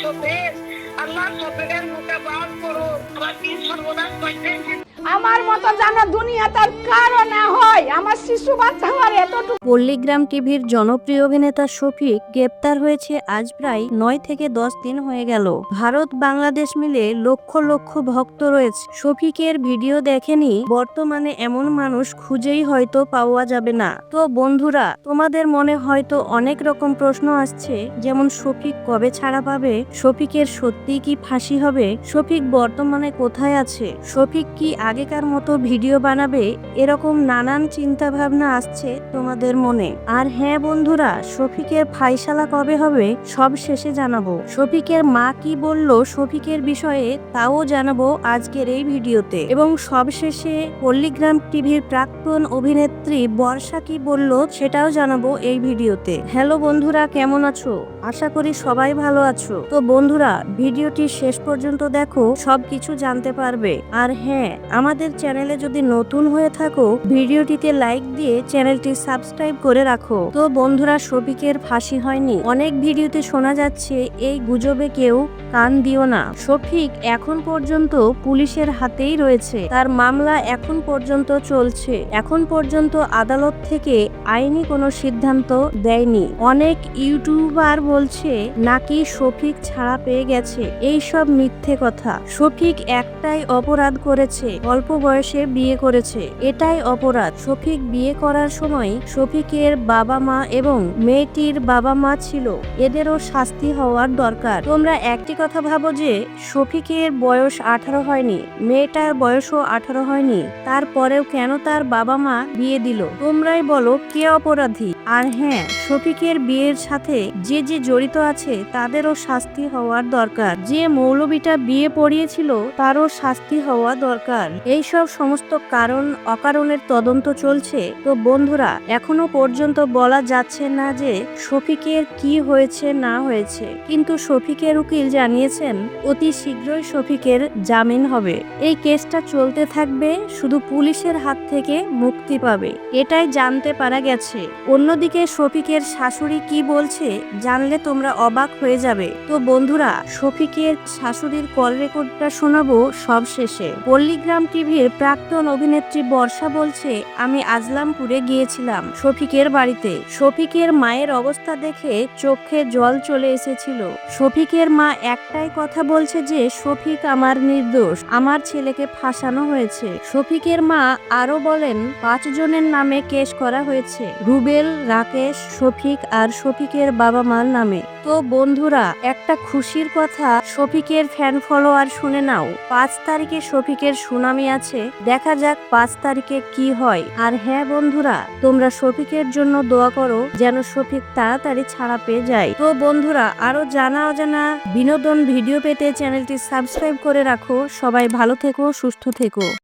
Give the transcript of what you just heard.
শোবেশ আল্লাহ শোবের মুখে বাদ করো আমার কি সর্বনাশ করতে। আমার মতো জানা দুনিয়া তার কারো না হয়, আমার শিশু বাচ্চা হওয়ার এতটুকু। পল্লিগ্রাম টিভির জনপ্রিয় অভিনেতা শফিক গ্রেপ্তার হয়েছে আজ প্রায় 9 থেকে 10 দিন হয়ে গেল। ভারত বাংলাদেশ মিলে লক্ষ লক্ষ ভক্ত রয়েছে। শফিকের ভিডিও দেখেনি বর্তমানে এমন মানুষ খুঁজেই হয়তো পাওয়া যাবে না। তো বন্ধুরা, তোমাদের মনে হয়তো অনেক রকম প্রশ্ন আসছে, যেমন শফিক কবে ছাড়া পাবে, শফিকের সত্যি কি ফাঁসি হবে, শফিক বর্তমানে কোথায় আছে, শফিক কি আগেকার মতো ভিডিও বানাবে, এরকম নানান চিন্তা ভাবনা আসছে তোমাদের মনে। আর হ্যাঁ বন্ধুরা, শফিকের ফাইসালা কবে হবে সব শেষে জানাবো। শফিকের মা কি বলল শফিকের বিষয়ে তাও জানাবো আজকের এই ভিডিওতে। এবং সব শেষে পল্লিগ্রাম টিভির প্রাক্তন অভিনেত্রী বর্ষা কি বলল সেটাও জানাবো এই ভিডিওতে। হ্যালো বন্ধুরা, কেমন আছো? আশা করি সবাই ভালো আছো। তো বন্ধুরা, ভিডিওটি শেষ পর্যন্ত দেখো, সবকিছু জানতে পারবে। আর হ্যাঁ, আমাদের চ্যানেলে যদি নতুন হয়ে থাকো, ভিডিওটিতে লাইক দিয়ে চ্যানেলটি সাবস্ক্রাইব করে রাখো। তো বন্ধুরা, শফিকের ফাঁসি হয়নি। অনেক ভিডিওতে শোনা যাচ্ছে এই গুজবে কেউ কান দিও না। শফিক এখন পর্যন্ত পুলিশের হাতেই রয়েছে, তার মামলা এখন পর্যন্ত চলছে। এখন পর্যন্ত আদালত থেকে আইনি কোনো সিদ্ধান্ত দেয়নি। অনেক ইউটিউবার বলছে নাকি শফিক ছাড়া পেয়ে গেছে। এই সব মিথ্যে কথা। শফিক একটাই অপরাধ করেছে, অল্প বয়সে বিয়ে করেছে, এটাই অপরাধ। শফিক বিয়ে করার সময় শফিকের বাবা মা এবং মেয়েটির বাবা মা ছিল, এদেরও শাস্তি হওয়ার দরকার। তোমরা একটি কথা ভাবো যে শফিকের বয়স 18 হয়নি, মেয়েটার বয়সও 18 হয়নি, তারপরেও কেন তার বাবা মা বিয়ে দিল? তোমরাই বলো কে অপরাধী। আর হ্যাঁ, শফিকের বিয়ের সাথে যে যে জড়িত আছে তাদেরও শাস্তি হওয়ার দরকার। যে মৌলবীটা বিয়ে পড়িয়েছিল তারও শাস্তি হওয়া দরকার। এই সব সমস্ত কারণ অকারণের তদন্ত চলছে। তো বন্ধুরা, এখনো পর্যন্ত বলা যাচ্ছে না যে শফিকের কি হয়েছে না হয়েছে, কিন্তু শফিকের উকিল জানিয়েছেন অতি শীঘ্রই শফিকের জামিন হবে। এই কেসটা চলতে থাকবে, শুধু পুলিশের হাত থেকে মুক্তি পাবে, এটাই জানতে পারা গেছে। অন্যদিকে শফিকের শাশুড়ি কি বলছে জানলে তোমরা অবাক হয়ে যাবে। তো বন্ধুরা, শফিকের শাশুড়ির কল রেকর্ডটা শোনাবো সব শেষে। পল্লিগ্রাম টিভির প্রাক্তন অভিনেত্রী বর্ষা বলছে, আমি আজলামপুরে গিয়েছিলাম শফিকের বাড়িতে। শফিকের মায়ের অবস্থা দেখে চোখে জল চলে এসেছিল। শফিকের মা একটাই কথা বলছে যে শফিক আমার নির্দোষ, আমার ছেলেকে ফাঁসানো হয়েছে। শফিকের মা আরো বলেন 5 জনের নামে কেস করা হয়েছে, রুবেল, রাকেশ, শফিক আর শফিকের বাবা মার নামে। তো বন্ধুরা, একটা খুশির কথা শফিকের ফ্যান ফলোয়ার শুনে নাও। 5 তারিখে শফিকের সুনামি আছে, দেখা যাক 5 তারিখে কি হয়। আর হ্যাঁ বন্ধুরা, তোমরা শফিকের জন্য দোয়া করো যেন শফিক তাড়াতাড়ি ছাড়া পেয়ে যায়। তো বন্ধুরা, আরো জানা অজানা বিনোদন ভিডিও পেতে চ্যানেলটি সাবস্ক্রাইব করে রাখো। সবাই ভালো থেকো, সুস্থ থেকো।